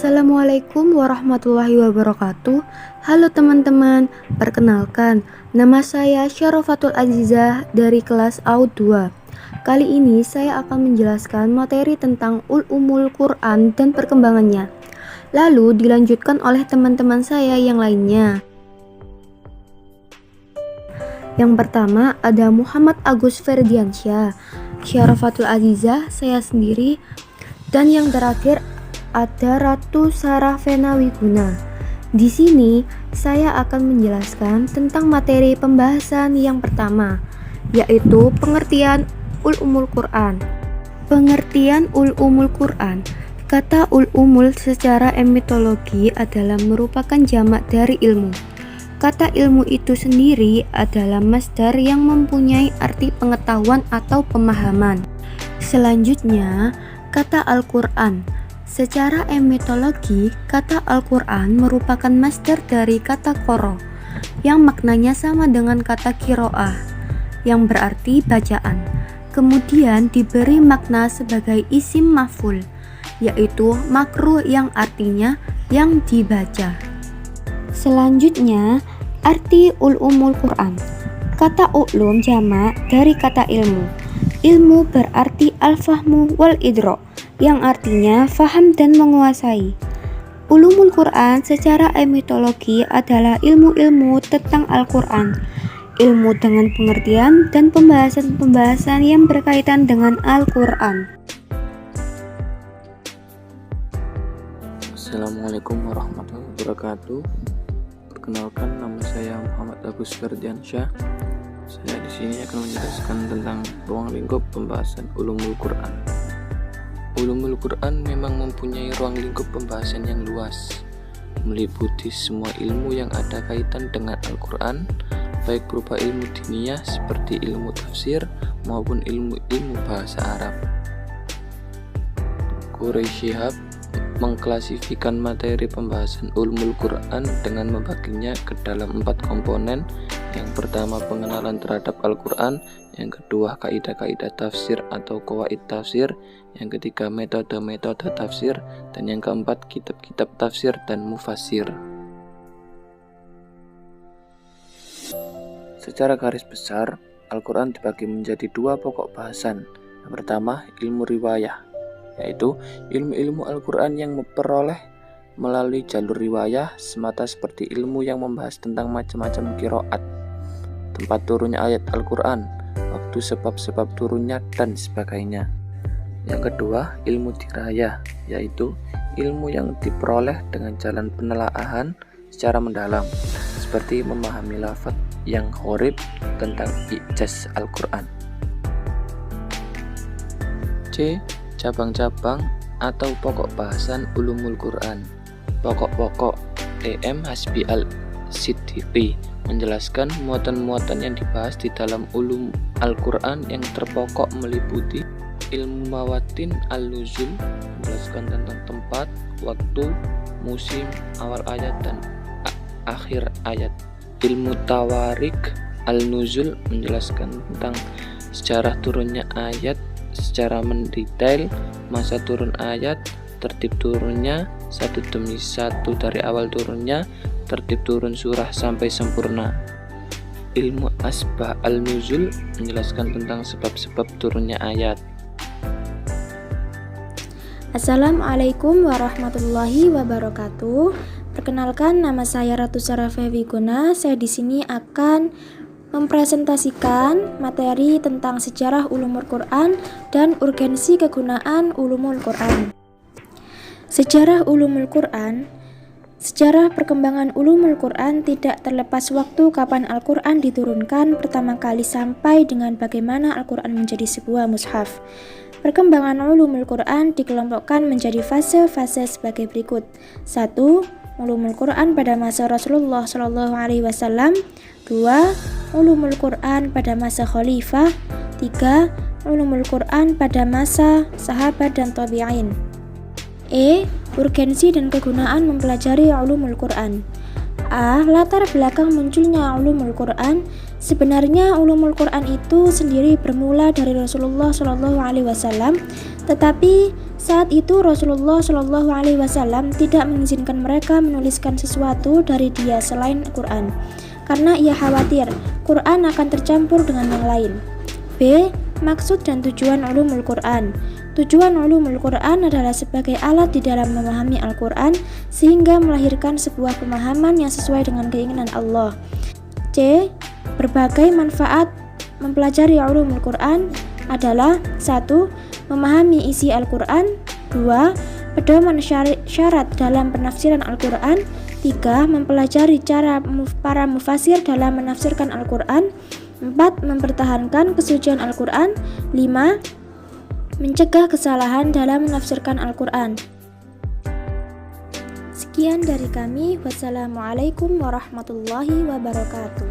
Assalamualaikum warahmatullahi wabarakatuh. Halo teman-teman, perkenalkan, nama saya Syarafatul Azizah dari kelas AUD 2. Kali ini saya akan menjelaskan materi tentang Ulumul Quran dan perkembangannya. Lalu dilanjutkan oleh teman-teman saya yang lainnya. Yang pertama ada Muhammad Agus Ferdiansyah, Syarafatul Azizah, saya sendiri, dan yang terakhir ada Ratu Sarah Vena Wiguna. Di sini saya akan menjelaskan tentang materi pembahasan yang pertama, yaitu pengertian Ulumul Quran. Pengertian Ulumul Quran. Kata ulumul secara etimologi adalah merupakan jamak dari ilmu. Kata ilmu itu sendiri adalah masdar yang mempunyai arti pengetahuan atau pemahaman. Selanjutnya, kata Al-Quran. Secara etimologi, kata Al-Quran merupakan masdar dari kata qara, yang maknanya sama dengan kata qiraah, yang berarti bacaan. Kemudian diberi makna sebagai isim maf'ul, yaitu makruh yang artinya yang dibaca. Selanjutnya, arti ulumul Quran. Kata ulum jamak dari kata ilmu. Ilmu berarti al-fahmu wal idrak, yang artinya faham dan menguasai. Ulumul Quran secara etimologi adalah ilmu-ilmu tentang Al-Quran, ilmu dengan pengertian dan pembahasan-pembahasan yang berkaitan dengan Al-Quran. Assalamualaikum warahmatullahi wabarakatuh. Perkenalkan, nama saya Muhammad Agus Ferdiansyah. Saya di sini akan menjelaskan tentang ruang lingkup pembahasan Ulumul Quran. Ulumul Quran memang mempunyai ruang lingkup pembahasan yang luas, meliputi semua ilmu yang ada kaitan dengan Al-Quran, baik berupa ilmu diniyah seperti ilmu tafsir maupun ilmu-ilmu bahasa Arab. Quraisy Shihab mengklasifikasikan materi pembahasan Ulumul Quran dengan membaginya ke dalam 4 komponen. Yang pertama, pengenalan terhadap Al-Quran. Yang kedua, kaidah-kaidah tafsir atau qawaid tafsir. Yang ketiga, metode-metode tafsir. Dan yang keempat, kitab-kitab tafsir dan mufassir. Secara garis besar, Al-Quran dibagi menjadi 2 pokok bahasan. Yang pertama, ilmu riwayah, yaitu ilmu-ilmu Al-Quran yang memperoleh melalui jalur riwayah semata, seperti ilmu yang membahas tentang macam-macam qiraat, tempat turunnya ayat Al-Quran, waktu sebab-sebab turunnya, dan sebagainya. Yang kedua, ilmu dirayah, yaitu ilmu yang diperoleh dengan jalan penelaahan secara mendalam, seperti memahami lafaz yang gharib tentang ijaz Al-Quran. C. Cabang-cabang atau pokok bahasan Ulumul Quran. Pokok-pokok. E.M. Hasbi al-Siddiqi menjelaskan muatan-muatan yang dibahas di dalam ulum Al-Quran yang terpokok meliputi ilmu mawatin al-nuzul, menjelaskan tentang tempat, waktu, musim, awal ayat dan akhir ayat. Ilmu tawarik al-nuzul menjelaskan tentang sejarah turunnya ayat secara mendetail, masa turun ayat, tertib turunnya satu demi satu dari awal turunnya, tertib turun surah sampai sempurna. Ilmu asbah al-nuzul menjelaskan tentang sebab-sebab turunnya ayat. Assalamualaikum warahmatullahi wabarakatuh. Perkenalkan, nama saya Ratu Sarah Vena Wiguna. Saya di sini akan mempresentasikan materi tentang sejarah Ulumul Quran dan urgensi kegunaan Ulumul Quran. Sejarah Ulumul Quran. Sejarah perkembangan Ulumul Quran tidak terlepas waktu kapan Al-Quran diturunkan pertama kali sampai dengan bagaimana Al-Quran menjadi sebuah mushaf. Perkembangan Ulumul Quran dikelompokkan menjadi fase-fase sebagai berikut. 1. Ulumul Quran pada masa Rasulullah SAW. 2. Ulumul Quran pada masa Khalifah. 3. Ulumul Quran pada masa sahabat dan tabi'in. Urgensi dan kegunaan mempelajari Ulumul Quran. Latar belakang munculnya Ulumul Quran. Sebenarnya Ulumul Quran itu sendiri bermula dari Rasulullah SAW, tetapi Saat itu Rasulullah Shallallahu Alaihi Wasallam tidak mengizinkan mereka menuliskan sesuatu dari dia selain Quran, karena ia khawatir Quran akan tercampur dengan yang lain. B. Maksud dan tujuan ulumul Quran. Tujuan ulumul Quran adalah sebagai alat di dalam memahami Al-Quran sehingga melahirkan sebuah pemahaman yang sesuai dengan keinginan Allah. C. Berbagai manfaat mempelajari ulumul Quran adalah 1. Memahami isi Al-Quran. 2. Pedoman syarat dalam penafsiran Al-Quran. 3. Mempelajari cara para mufasir dalam menafsirkan Al-Quran. 4. Mempertahankan kesucian Al-Quran. 5. Mencegah kesalahan dalam menafsirkan Al-Quran. Sekian dari kami. Wassalamualaikum warahmatullahi wabarakatuh.